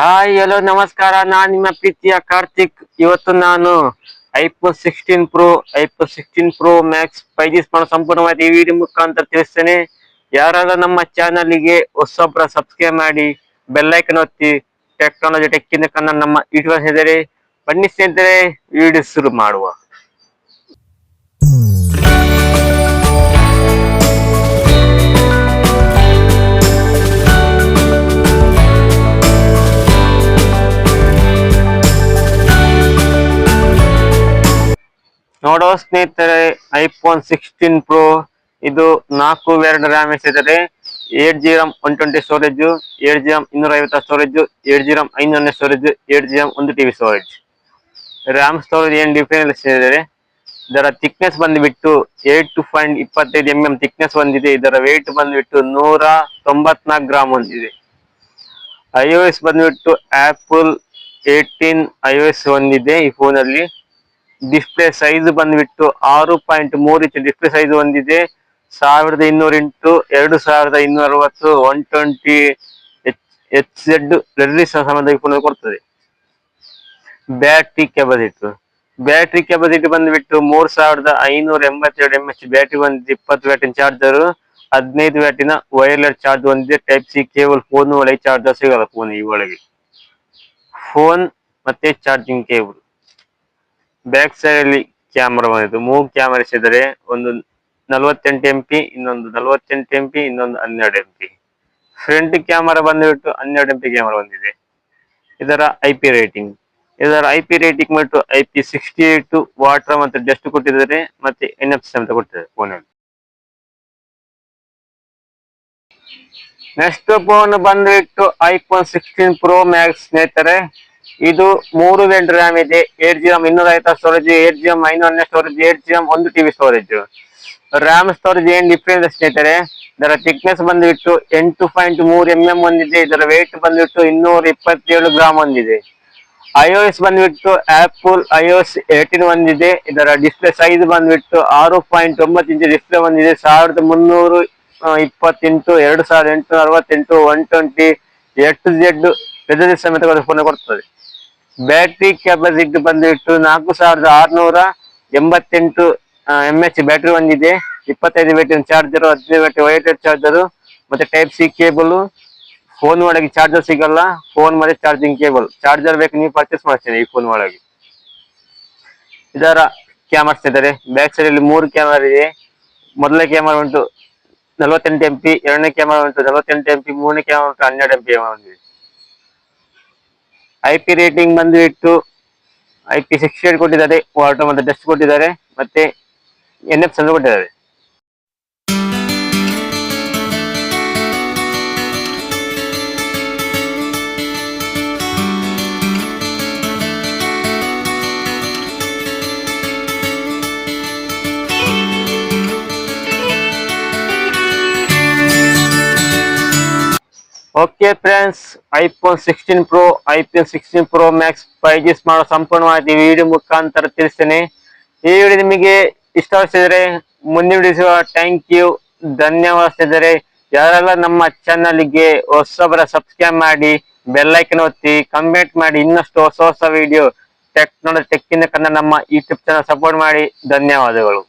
Hi hello ನಮಸ್ಕಾರ. ನಾನು ನಿಮ್ಮ ಪ್ರೀತಿಯ ಕಾರ್ತಿಕ್. ಇವತ್ತು ನಾನು iPhone 16 pro, iPhone 16 pro Max 5G smart ಸಂಪೂರ್ಣವಾಗಿ ಈ ವಿಡಿಯೋ ಮುಖಾಂತರ ತಿಳಿಸ್ತೇನೆ. ಯಾರಾದ್ರೂ ನಮ್ಮ ಚಾನಲ್ಗೆ ಹೊಸೊಬ್ಬರ ಸಬ್ಸ್ಕ್ರೈಬ್ ಮಾಡಿ, ಬೆಲ್ ಐಕನ್ ಒತ್ತಿ. ಟೆಕ್ನಾಲಜಿ ಟೆಕ್ಕಿನ ಕನ್ನಡ ನಮ್ಮ ಯೂಟ್ಯೂಬ್ ಇದ್ದಾರೆ. ಬನ್ನಿ ಸ್ನೇಹಿತರೆ, ವಿಡಿಯೋ ಶುರು ಮಾಡುವ. ನೋಡೋ ಸ್ನೇಹಿತರೆ, ಐಫೋನ್ 16 ಪ್ರೋ ಇದು 4 ರ್ಯಾಮ್ ಎಷ್ಟಿದೆ. 8GB 120 storage, 8GB 250 storage, 8GB 512 storage, 8GB 1 TB storage. RAM storage ಏನ್ ಡಿಫರೆನ್ಸ್ ಇದೆ. ಇದರ ಥಿಕ್ನೆಸ್ ಬಂದ್ಬಿಟ್ಟು 8.25 mm ಥಿಕ್ನೆಸ್ ಬಂದಿದೆ. ಇದರ ವೆಯ್ಟ್ ಬಂದ್ಬಿಟ್ಟು 194 ಗ್ರಾಮ್ ಹೊಂದಿದೆ. iOS ಬಂದ್ಬಿಟ್ಟು ಆಪಲ್ 18 iOS ಹೊಂದಿದೆ ಈ ಫೋನ್ ಅಲ್ಲಿ. ಡಿಸ್ಪ್ಲೇ ಸೈಜ್ ಬಂದ್ಬಿಟ್ಟು 6.3 ಇಂಚ್ ಡಿಸ್ಪ್ಲೇ ಸೈಜ್ ಹೊಂದಿದೆ. 1200 x 2260 120 HZ ರೆಡ್ಯೂಸ್ ಸಮಯದ ಫೋನ್ ಕೊಡ್ತದೆ. ಬ್ಯಾಟರಿ ಕೆಪಾಸಿಟಿ ಬಂದ್ಬಿಟ್ಟು 3582 mAh ಬ್ಯಾಟರಿ ಹೊಂದಿದೆ. 20 ವ್ಯಾಟಿನ ಚಾರ್ಜರ್, 15 ವ್ಯಾಟಿನ ವೈರ್ಲೆಸ್ ಚಾರ್ಜ್ ಹೊಂದಿದೆ. Type C cable. ಫೋನ್ ಒಳಗೆ ಚಾರ್ಜರ್ ಸಿಗಲ್ಲ. ಫೋನ್ ಈ ಒಳಗೆ ಫೋನ್ ಮತ್ತೆ ಚಾರ್ಜಿಂಗ್ ಕೇಬಲ್. ಬ್ಯಾಕ್ ಸೈಡ್ ಅಲ್ಲಿ ಕ್ಯಾಮರಾ ಬಂದಿದ್ದು 3 ಕ್ಯಾಮರಾಸ್ ಇದ್ದಾರೆ. ಒಂದು 48 MP, ಇನ್ನೊಂದು 48 MP, ಇನ್ನೊಂದು 12 MP. ಫ್ರಂಟ್ ಕ್ಯಾಮರಾ ಬಂದ್ಬಿಟ್ಟು 12 MP ಕ್ಯಾಮರಾ ಬಂದಿದೆ. ಇದರ IP ರೇಟಿಂಗ್ ಬಂದ್ಬಿಟ್ಟು IP68 ವಾಟರ್ ಮತ್ತೆ ಡಸ್ಟ್ ಕೊಟ್ಟಿದ್ದಾರೆ, ಮತ್ತೆ NFC ಅಂತ ಕೊಟ್ಟಿದ್ದಾರೆ ಫೋನಲ್ಲಿ. ನೆಕ್ಸ್ಟ್ ಫೋನ್ ಬಂದ್ಬಿಟ್ಟು ಐಫೋನ್ 16 ಪ್ರೋ ಮ್ಯಾಕ್ಸ್ ಸ್ನೇಹಿತರೆ. ಇದು 3 ರ್ಯಾಮ್ ಇದೆ. 8GB 250 storage, 8GB 512 storage, 8GB 1 TB storage. RAM storage ಏನ್ ಡಿಫ್ರೆನ್ಸ್ ಸ್ನೇಹಿತರೆ. ಇದರ ಥಿಕ್ನೆಸ್ ಬಂದ್ಬಿಟ್ಟು 8.3 mm ಹೊಂದಿದೆ. ಇದರ ವೆಯ್ಟ್ ಬಂದ್ಬಿಟ್ಟು 227 ಗ್ರಾಮ್ ಹೊಂದಿದೆ. iOS ಬಂದ್ಬಿಟ್ಟು ಆಪಲ್ iOS 18 ಹೊಂದಿದೆ. ಇದರ ಡಿಸ್ಪ್ಲೇ ಸೈಜ್ ಬಂದ್ಬಿಟ್ಟು 6.9 ಇಂಚ್ ಡಿಸ್ಪ್ಲೇ ಹೊಂದಿದೆ. 1328 2868 120 HZ ರೆಸಲ್ಯೂಷನ್ ಸಮೇತ ಫೋನ್ ಕೊಡ್ತದೆ. ಬ್ಯಾಟರಿ ಕೆಪಾಸಿಟಿ ಬಂದ್ಬಿಟ್ಟು 4688 mAh ಬ್ಯಾಟರಿ ಹೊಂದಿದೆ. 25 ವ್ಯಾಟಿನ ಚಾರ್ಜರ್, 15 ವ್ಯಾಟ್ ವೈರ್ಲೆಸ್ ಚಾರ್ಜರ್, ಮತ್ತೆ ಟೈಪ್ ಸಿ ಕೇಬಲ್. ಫೋನ್ ಒಳಗೆ ಚಾರ್ಜರ್ ಸಿಗಲ್ಲ. ಫೋನ್ ಮತ್ತೆ ಚಾರ್ಜಿಂಗ್ ಕೇಬಲ್. ಚಾರ್ಜರ್ ಬೇಕು ನೀವು ಪರ್ಚೇಸ್ ಮಾಡ್ತೀನಿ ಈ ಫೋನ್ ಒಳಗೆ. ಇದರ ಕ್ಯಾಮರಾಸ್ ಇದ್ದಾರೆ. ಬ್ಯಾಕ್ ಸೈಡ್ ಅಲ್ಲಿ 3 ಕ್ಯಾಮರಾ ಇದೆ. ಮೊದಲನೇ ಕ್ಯಾಮರಾ ಉಂಟು 48 MP, ಎರಡನೇ ಕ್ಯಾಮರಾ ಉಂಟು 48 MP, ಮೂರನೇ ಕ್ಯಾಮರಾ ಉಂಟು 12 MP ಹೊಂದಿದೆ. IP ರೇಟಿಂಗ್ ಬಂದ್ಬಿಟ್ಟು IP68 ಕೊಟ್ಟಿದ್ದಾರೆ, ವಾಟರ್ ಮತ್ತೆ ಡಸ್ಟ್ ಕೊಟ್ಟಿದ್ದಾರೆ, ಮತ್ತೆ NFC ಅಂತ ಕೊಟ್ಟಿದ್ದಾರೆ. Okay friends, iPhone 16 pro, iPhone 16 pro Max 5G smart ಸಂಪೂರ್ಣವಾಗಿ ವಿಡಿಯೋ ಮುಖಾಂತರ ತಿಳಿಸ್ತೇನೆ. ಈ ವಿಡಿಯೋ ನಿಮಗೆ ಇಷ್ಟವಿಸಿದರೆ ಮುಂದಿನ ವಿಡಿಯೋ ಥ್ಯಾಂಕ್ ಯು, ಧನ್ಯವಾದ. ಯಾರೆಲ್ಲ ನಮ್ಮ ಚಾನಲ್ಗೆ ಹೊಸಬರ ಸಬ್ಸ್ಕ್ರೈಬ್ ಮಾಡಿ, ಬೆಲ್ ಐಕನ್ ಒತ್ತಿ, ಕಮೆಂಟ್ ಮಾಡಿ. ಇನ್ನಷ್ಟು ಹೊಸ ವಿಡಿಯೋ ಟೆಕ್ನಾಲಜಿ ಟೆಕ್ಕಿನ ಕನ್ನಡ ನಮ್ಮ ಯೂಟ್ಯೂಬ್ ಚಾನಲ್ ಸಪೋರ್ಟ್ ಮಾಡಿ. ಧನ್ಯವಾದಗಳು.